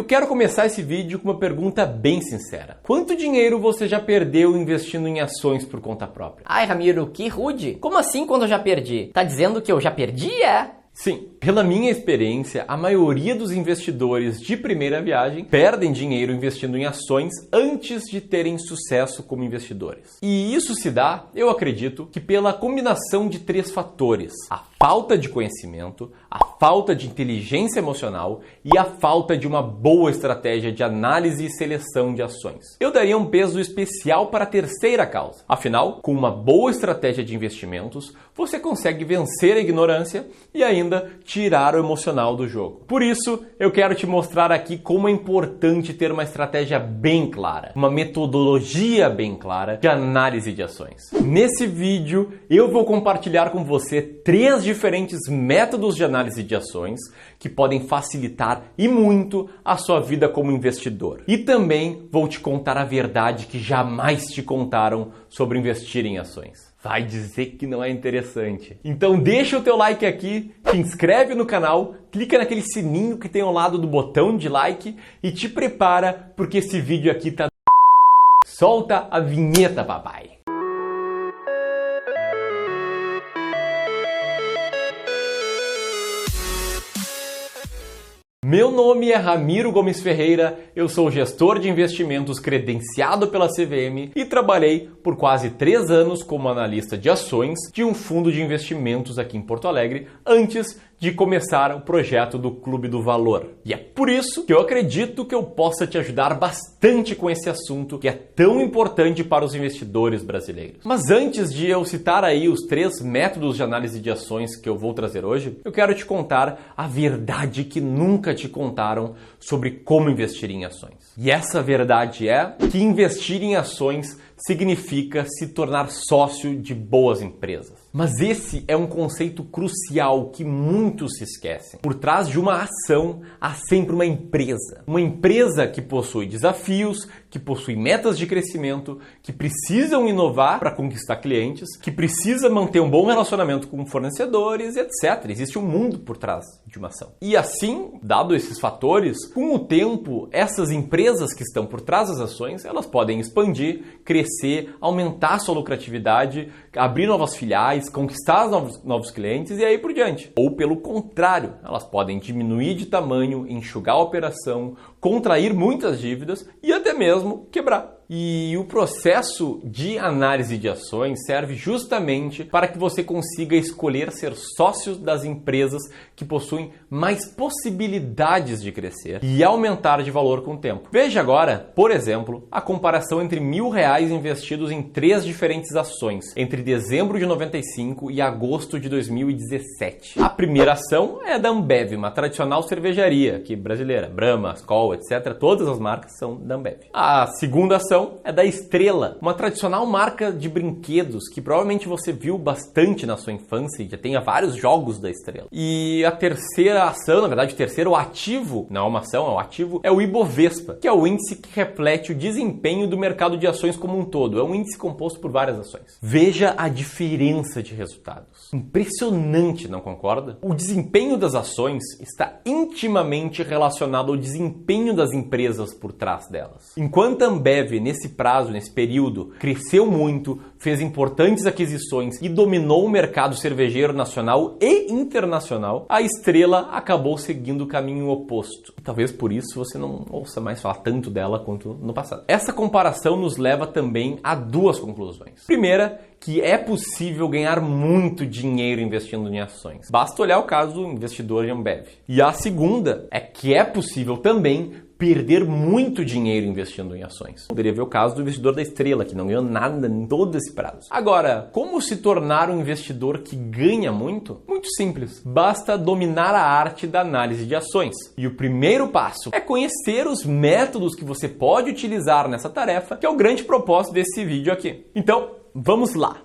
eu quero começar esse vídeo com uma pergunta bem sincera. Quanto dinheiro você já perdeu investindo em ações por conta própria? Ai, Ramiro, que rude. Como assim quando eu já perdi? Tá dizendo que eu já perdi, é? Sim, pela minha experiência, a maioria dos investidores de primeira viagem perdem dinheiro investindo em ações antes de terem sucesso como investidores. E isso se dá, eu acredito, que pela combinação de 3 fatores: a falta de conhecimento, a falta de inteligência emocional e a falta de uma boa estratégia de análise e seleção de ações. Eu daria um peso especial para a terceira causa. Afinal, com uma boa estratégia de investimentos, você consegue vencer a ignorância e ainda tirar o emocional do jogo. Por isso, eu quero te mostrar aqui como é importante ter uma estratégia bem clara, uma metodologia bem clara de análise de ações. Nesse vídeo, eu vou compartilhar com você 3 diferentes métodos de análise de ações que podem facilitar e muito a sua vida como investidor. E também vou te contar a verdade que jamais te contaram sobre investir em ações. Vai dizer que não é interessante. Então deixa o teu like aqui, te inscreve no canal, clica naquele sininho que tem ao lado do botão de like e te prepara porque esse vídeo aqui tá... Solta a vinheta, papai! Meu nome é Ramiro Gomes Ferreira, eu sou gestor de investimentos credenciado pela CVM e trabalhei por quase 3 anos como analista de ações de um fundo de investimentos aqui em Porto Alegre antes de começar o projeto do Clube do Valor. E é por isso que eu acredito que eu possa te ajudar bastante com esse assunto que é tão importante para os investidores brasileiros. Mas antes de eu citar aí os 3 métodos de análise de ações que eu vou trazer hoje, eu quero te contar a verdade que nunca te contaram sobre como investir em ações. E essa verdade é que investir em ações significa se tornar sócio de boas empresas. Mas esse é um conceito crucial que muitos se esquecem. Por trás de uma ação há sempre uma empresa. Uma empresa que possui desafios, que possui metas de crescimento, que precisam inovar para conquistar clientes, que precisa manter um bom relacionamento com fornecedores, etc. Existe um mundo por trás de uma ação. E assim, dado esses fatores, com o tempo, essas empresas que estão por trás das ações, elas podem expandir, crescer, aumentar sua lucratividade, abrir novas filiais, conquistar novos clientes e aí por diante. Ou pelo contrário, elas podem diminuir de tamanho, enxugar a operação, contrair muitas dívidas e até mesmo quebrar. E o processo de análise de ações serve justamente para que você consiga escolher ser sócio das empresas que possuem mais possibilidades de crescer e aumentar de valor com o tempo. Veja agora, por exemplo, a comparação entre R$1.000 investidos em 3 diferentes ações entre dezembro de 95 e agosto de 2017. A primeira ação é da Ambev, uma tradicional cervejaria aqui brasileira, Brahma, Skol, etc. Todas as marcas são da Ambev. A segunda ação é da Estrela, uma tradicional marca de brinquedos que provavelmente você viu bastante na sua infância e já tenha vários jogos da Estrela. E a terceira ação, na verdade o terceiro ativo, não é uma ação, é um ativo, é o Ibovespa, que é o índice que reflete o desempenho do mercado de ações como um todo. É um índice composto por várias ações. Veja a diferença de resultados. Impressionante, não concorda? O desempenho das ações está intimamente relacionado ao desempenho das empresas por trás delas. Enquanto a Ambev, nesse prazo, nesse período, cresceu muito, fez importantes aquisições e dominou o mercado cervejeiro nacional e internacional, a Estrela acabou seguindo o caminho oposto. E talvez por isso você não ouça mais falar tanto dela quanto no passado. Essa comparação nos leva também a 2 conclusões. Primeira, que é possível ganhar muito dinheiro investindo em ações. Basta olhar o caso do investidor de Ambev. E a segunda é que é possível também perder muito dinheiro investindo em ações. Poderia ver o caso do investidor da Estrela, que não ganhou nada em todo esse prazo. Agora, como se tornar um investidor que ganha muito? Muito simples. Basta dominar a arte da análise de ações. E o primeiro passo é conhecer os métodos que você pode utilizar nessa tarefa, que é o grande propósito desse vídeo aqui. Então, vamos lá!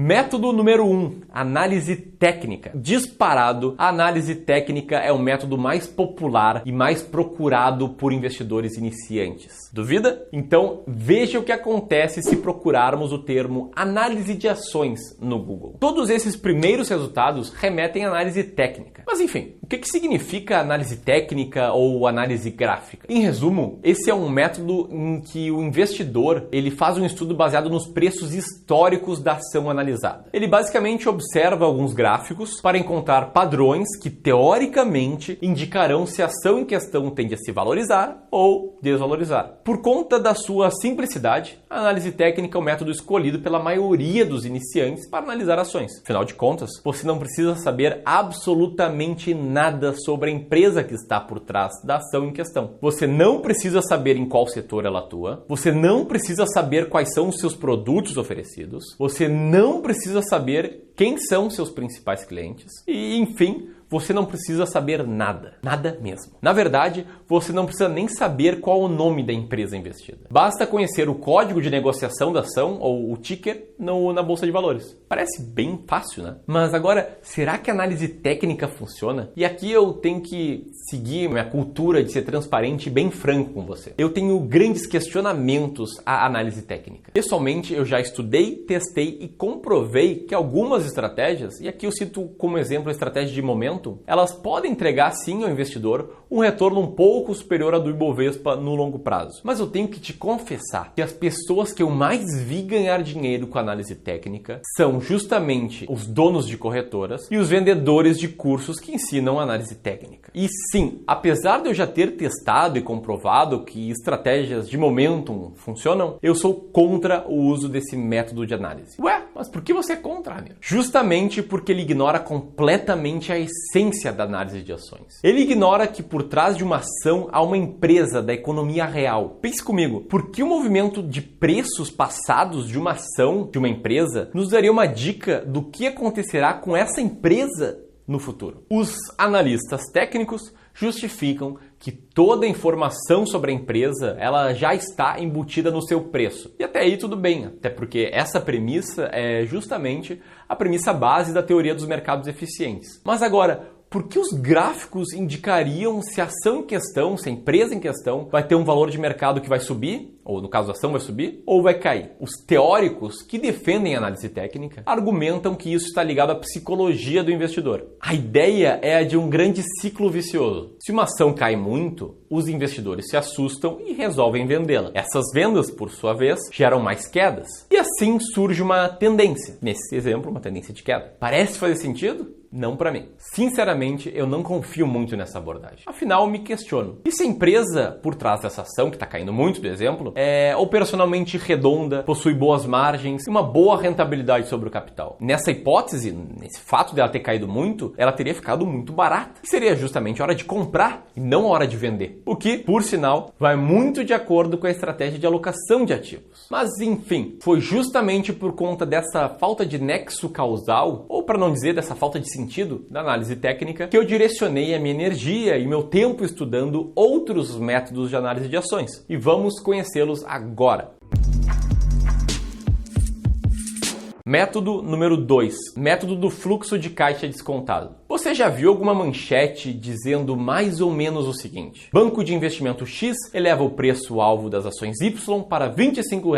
Método número 1, análise técnica. Disparado, a análise técnica é o método mais popular e mais procurado por investidores iniciantes. Duvida? Então veja o que acontece se procurarmos o termo análise de ações no Google. Todos esses primeiros resultados remetem à análise técnica. Mas enfim, o que significa análise técnica ou análise gráfica? Em resumo, esse é um método em que o investidor ele faz um estudo baseado nos preços históricos da ação analisada. Ele basicamente observa alguns gráficos para encontrar padrões que teoricamente indicarão se a ação em questão tende a se valorizar ou desvalorizar. Por conta da sua simplicidade, a análise técnica é o método escolhido pela maioria dos iniciantes para analisar ações. Afinal de contas, você não precisa saber absolutamente nada sobre a empresa que está por trás da ação em questão. Você não precisa saber em qual setor ela atua, você não precisa saber quais são os seus produtos oferecidos, você não precisa saber quem são seus principais clientes e, enfim, você não precisa saber nada. Nada mesmo. Na verdade, você não precisa nem saber qual o nome da empresa investida. Basta conhecer o código de negociação da ação ou o ticker na Bolsa de Valores. Parece bem fácil, né? Mas agora, será que a análise técnica funciona? E aqui eu tenho que seguir minha cultura de ser transparente e bem franco com você. Eu tenho grandes questionamentos à análise técnica. Pessoalmente, eu já estudei, testei e comprovei que algumas estratégias, e aqui eu cito como exemplo a estratégia de momento, elas podem entregar sim ao investidor um retorno um pouco superior ao do Ibovespa no longo prazo. Mas eu tenho que te confessar que as pessoas que eu mais vi ganhar dinheiro com análise técnica são justamente os donos de corretoras e os vendedores de cursos que ensinam análise técnica. E sim, apesar de eu já ter testado e comprovado que estratégias de momentum funcionam, eu sou contra o uso desse método de análise. Ué, mas por que você é contra, Ramiro? Justamente porque ele ignora completamente a essência da análise de ações. Ele ignora que por trás de uma ação há uma empresa da economia real. Pense comigo, por que o movimento de preços passados de uma ação de uma empresa nos daria uma dica do que acontecerá com essa empresa no futuro? Os analistas técnicos justificam que toda a informação sobre a empresa ela já está embutida no seu preço. E até aí tudo bem, até porque essa premissa é justamente a premissa base da teoria dos mercados eficientes. Mas agora, por que os gráficos indicariam se a ação em questão, se a empresa em questão vai ter um valor de mercado que vai subir, ou no caso a ação vai subir, ou vai cair? Os teóricos que defendem a análise técnica argumentam que isso está ligado à psicologia do investidor. A ideia é a de um grande ciclo vicioso. Se uma ação cai muito, os investidores se assustam e resolvem vendê-la. Essas vendas, por sua vez, geram mais quedas. E assim surge uma tendência. Nesse exemplo, uma tendência de queda. Parece fazer sentido? Não para mim. Sinceramente, eu não confio muito nessa abordagem. Afinal, me questiono. E se a empresa por trás dessa ação, que está caindo muito do exemplo, é operacionalmente redonda, possui boas margens e uma boa rentabilidade sobre o capital? Nessa hipótese, nesse fato dela ter caído muito, ela teria ficado muito barata. E seria justamente a hora de comprar e não a hora de vender. O que, por sinal, vai muito de acordo com a estratégia de alocação de ativos. Mas, enfim, foi justamente por conta dessa falta de nexo causal, ou para não dizer dessa falta de sentido da análise técnica, que eu direcionei a minha energia e meu tempo estudando outros métodos de análise de ações. E vamos conhecê-los agora. Método número 2, método do fluxo de caixa descontado. Você já viu alguma manchete dizendo mais ou menos o seguinte: banco de investimento X eleva o preço-alvo das ações Y para R$ 25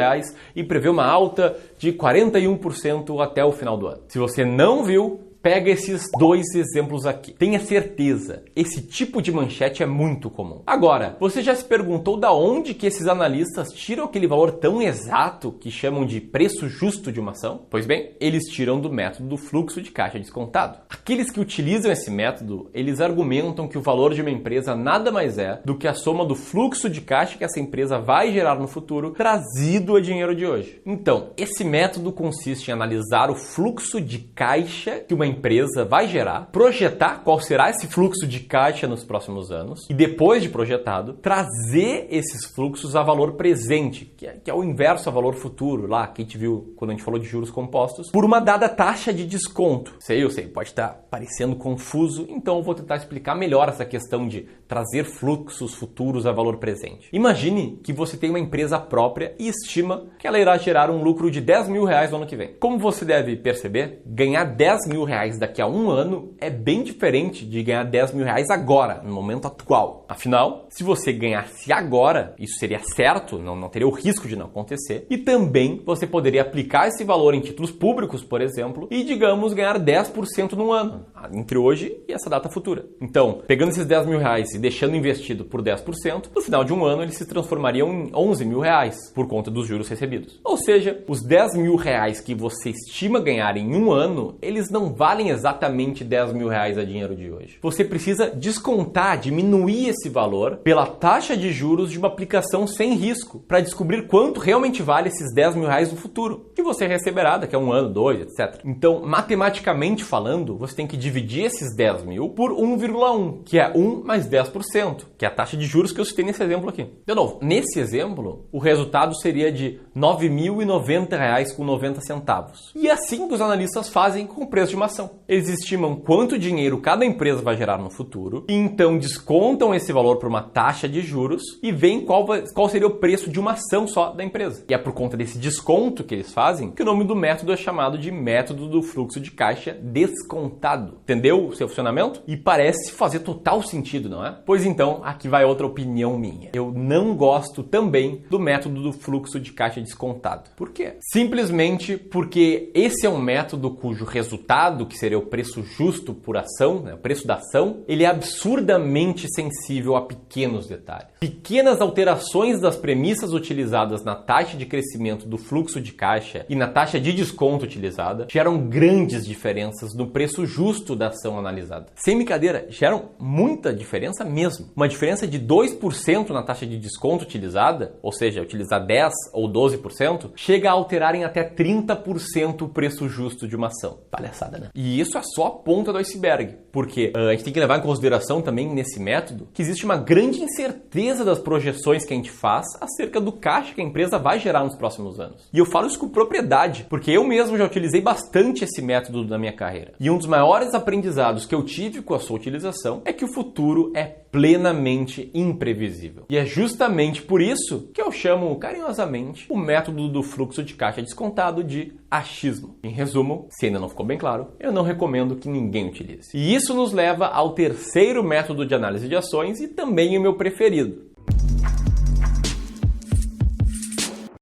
e prevê uma alta de 41% até o final do ano? Se você não viu, pega esses dois exemplos aqui. Tenha certeza, esse tipo de manchete é muito comum. Agora, você já se perguntou da onde que esses analistas tiram aquele valor tão exato que chamam de preço justo de uma ação? Pois bem, eles tiram do método do fluxo de caixa descontado. Aqueles que utilizam esse método, eles argumentam que o valor de uma empresa nada mais é do que a soma do fluxo de caixa que essa empresa vai gerar no futuro trazido a dinheiro de hoje. Então, esse método consiste em analisar o fluxo de caixa que uma empresa vai gerar, projetar qual será esse fluxo de caixa nos próximos anos e depois de projetado, trazer esses fluxos a valor presente, que é o inverso a valor futuro, lá que a gente viu quando a gente falou de juros compostos, por uma dada taxa de desconto. Eu sei, pode estar parecendo confuso, então eu vou tentar explicar melhor essa questão de trazer fluxos futuros a valor presente. Imagine que você tem uma empresa própria e estima que ela irá gerar um lucro de 10 mil reais no ano que vem. Como você deve perceber, ganhar 10 mil reais daqui a um ano é bem diferente de ganhar 10 mil reais agora, no momento atual. Afinal, se você ganhasse agora, isso seria certo, não teria o risco de não acontecer, e também você poderia aplicar esse valor em títulos públicos, por exemplo, e, digamos, ganhar 10% no ano, entre hoje e essa data futura. Então, pegando esses 10 mil reais e deixando investido por 10%, no final de um ano eles se transformariam em 11 mil reais por conta dos juros recebidos. Ou seja, os 10 mil reais que você estima ganhar em um ano, eles não valem exatamente 10 mil reais a dinheiro de hoje. Você precisa descontar, diminuir esse valor pela taxa de juros de uma aplicação sem risco para descobrir quanto realmente vale esses 10 mil reais no futuro, que você receberá daqui a um ano, 2, etc. Então, matematicamente falando, você tem que dividir esses 10 mil por 1,1, que é 1 mais 10%, que é a taxa de juros que eu citei nesse exemplo aqui. De novo, nesse exemplo, o resultado seria de R$ 9.090,90. E é assim que os analistas fazem com o preço de uma ação. Eles estimam quanto dinheiro cada empresa vai gerar no futuro, e então descontam esse valor por uma taxa de juros e veem qual seria o preço de uma ação só da empresa. E é por conta desse desconto que eles fazem que o nome do método é chamado de método do fluxo de caixa descontado. Entendeu o seu funcionamento? E parece fazer total sentido, não é? Pois então, aqui vai outra opinião minha. Eu não gosto também do método do fluxo de caixa descontado. Por quê? Simplesmente porque esse é um método cujo resultado, que seria o preço justo por ação, né, o preço da ação, ele é absurdamente sensível a pequenos detalhes. Pequenas alterações das premissas utilizadas na taxa de crescimento do fluxo de caixa e na taxa de desconto utilizada geram grandes diferenças no preço justo da ação analisada. Sem brincadeira, geram muita diferença mesmo. Uma diferença de 2% na taxa de desconto utilizada, ou seja, utilizar 10% ou 12%, chega a alterar em até 30% o preço justo de uma ação. Palhaçada, né? E isso é só a ponta do iceberg, porque a gente tem que levar em consideração também nesse método que existe uma grande incerteza das projeções que a gente faz acerca do caixa que a empresa vai gerar nos próximos anos. E eu falo isso com propriedade, porque eu mesmo já utilizei bastante esse método na minha carreira. E um dos maiores aprendizados que eu tive com a sua utilização é que o futuro é plenamente imprevisível. E é justamente por isso que eu chamo carinhosamente o método do fluxo de caixa descontado de achismo. Em resumo, se ainda não ficou bem claro, eu não recomendo que ninguém utilize. E isso nos leva ao terceiro método de análise de ações e também o meu preferido.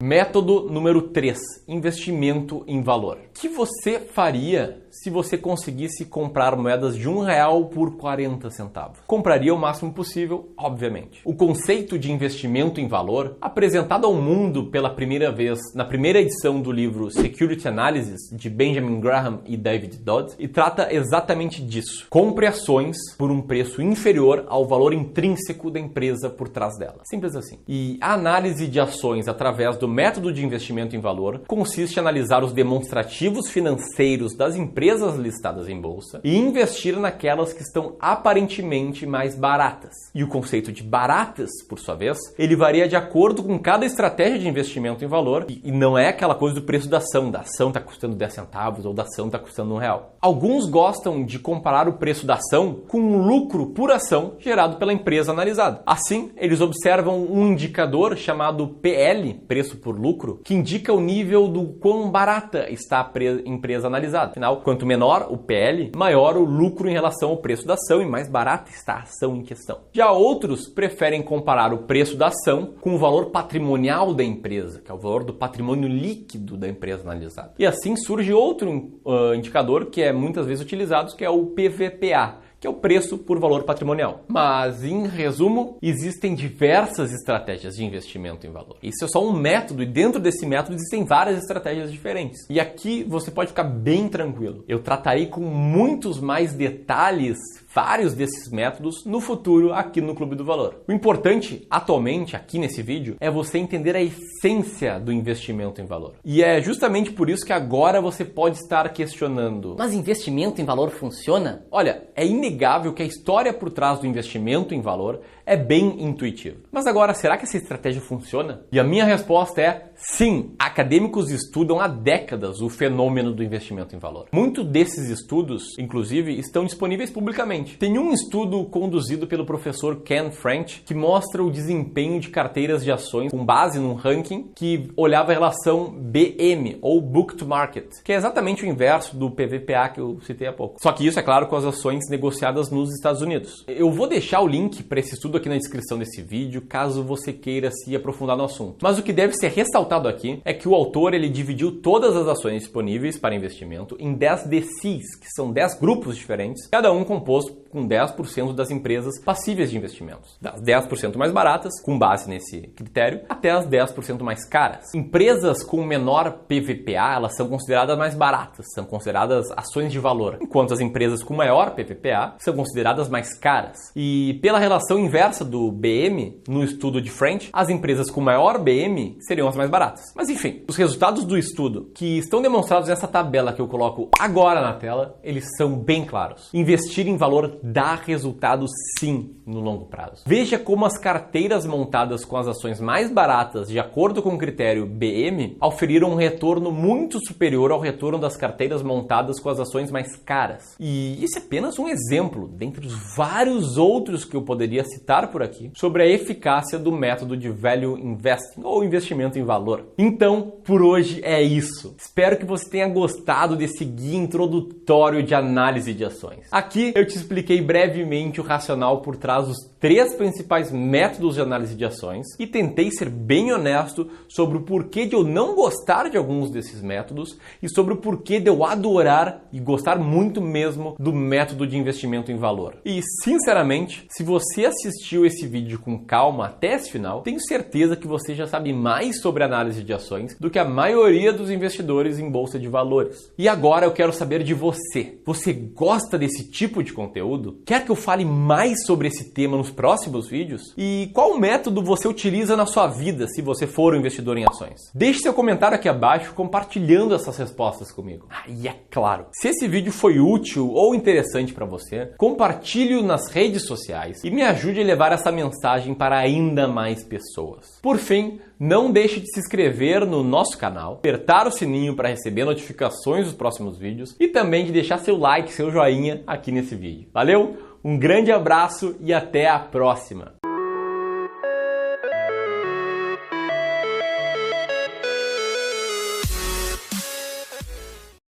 Método número 3, investimento em valor. O que você faria se você conseguisse comprar moedas de R$1 por 40 centavos? Compraria o máximo possível, obviamente. O conceito de investimento em valor, apresentado ao mundo pela primeira vez na primeira edição do livro Security Analysis, de Benjamin Graham e David Dodd, e trata exatamente disso. Compre ações por um preço inferior ao valor intrínseco da empresa por trás dela. Simples assim. E a análise de ações através do método de investimento em valor consiste em analisar os demonstrativos financeiros das empresas listadas em bolsa e investir naquelas que estão aparentemente mais baratas. E o conceito de baratas, por sua vez, ele varia de acordo com cada estratégia de investimento em valor e não é aquela coisa do preço da ação está custando 10 centavos ou da ação está custando R$1. Alguns gostam de comparar o preço da ação com o lucro por ação gerado pela empresa analisada. Assim, eles observam um indicador chamado PL, preço por lucro, que indica o nível do quão barata está a empresa analisada. Afinal, quanto menor o PL, maior o lucro em relação ao preço da ação e mais barata está a ação em questão. Já outros preferem comparar o preço da ação com o valor patrimonial da empresa, que é o valor do patrimônio líquido da empresa analisada. E assim surge outro indicador que é muitas vezes utilizado, que é o PVPA, que é o preço por valor patrimonial. Mas, em resumo, existem diversas estratégias de investimento em valor. Isso é só um método e dentro desse método existem várias estratégias diferentes. E aqui você pode ficar bem tranquilo. Eu tratarei com muitos mais detalhes vários desses métodos no futuro aqui no Clube do Valor. O importante, atualmente, aqui nesse vídeo, é você entender a essência do investimento em valor. E é justamente por isso que agora você pode estar questionando: mas investimento em valor funciona? Olha, é inegável que a história por trás do investimento em valor é bem intuitiva. Mas agora, será que essa estratégia funciona? E a minha resposta é sim. Acadêmicos estudam há décadas o fenômeno do investimento em valor. Muitos desses estudos, inclusive, estão disponíveis publicamente. Tem um estudo conduzido pelo professor Ken French que mostra o desempenho de carteiras de ações com base num ranking que olhava a relação BM, ou Book to Market, que é exatamente o inverso do PVPA que eu citei há pouco. Só que isso, é claro, com as ações negociadas nos Estados Unidos. Eu vou deixar o link para esse estudo aqui na descrição desse vídeo, caso você queira se aprofundar no assunto. Mas o que deve ser ressaltado aqui é que o autor ele dividiu todas as ações disponíveis para investimento em 10 DCs, que são 10 grupos diferentes, cada um composto com 10% das empresas passíveis de investimentos. Das 10% mais baratas, com base nesse critério, até as 10% mais caras. Empresas com menor PVPA, elas são consideradas mais baratas, são consideradas ações de valor, enquanto as empresas com maior PVPA são consideradas mais caras. E pela relação inversa do BM, no estudo de French, as empresas com maior BM seriam as mais baratas. Mas enfim, os resultados do estudo, que estão demonstrados nessa tabela que eu coloco agora na tela, eles são bem claros. Investir em valor dá resultado sim no longo prazo. Veja como as carteiras montadas com as ações mais baratas, de acordo com o critério BM, auferiram um retorno muito superior ao retorno das carteiras montadas com as ações mais caras. E isso é apenas um exemplo, dentre os vários outros que eu poderia citar por aqui, sobre a eficácia do método de Value Investing, ou investimento em valor. Então, por hoje é isso. Espero que você tenha gostado desse guia introdutório de análise de ações. Aqui eu te expliquei brevemente o racional por trás dos 3 principais métodos de análise de ações e tentei ser bem honesto sobre o porquê de eu não gostar de alguns desses métodos e sobre o porquê de eu adorar e gostar muito mesmo do método de investimento em valor. E, sinceramente, se você assistiu esse vídeo com calma até esse final, tenho certeza que você já sabe mais sobre análise de ações do que a maioria dos investidores em bolsa de valores. E agora eu quero saber de você. Você gosta desse tipo de conteúdo? Quer que eu fale mais sobre esse tema nos próximos vídeos? E qual método você utiliza na sua vida se você for um investidor em ações? Deixe seu comentário aqui abaixo compartilhando essas respostas comigo. E é claro, se esse vídeo foi útil ou interessante para você, compartilhe-o nas redes sociais e me ajude a levar essa mensagem para ainda mais pessoas. Por fim, não deixe de se inscrever no nosso canal, apertar o sininho para receber notificações dos próximos vídeos e também de deixar seu like, seu joinha aqui nesse vídeo. Valeu? Um grande abraço e até a próxima!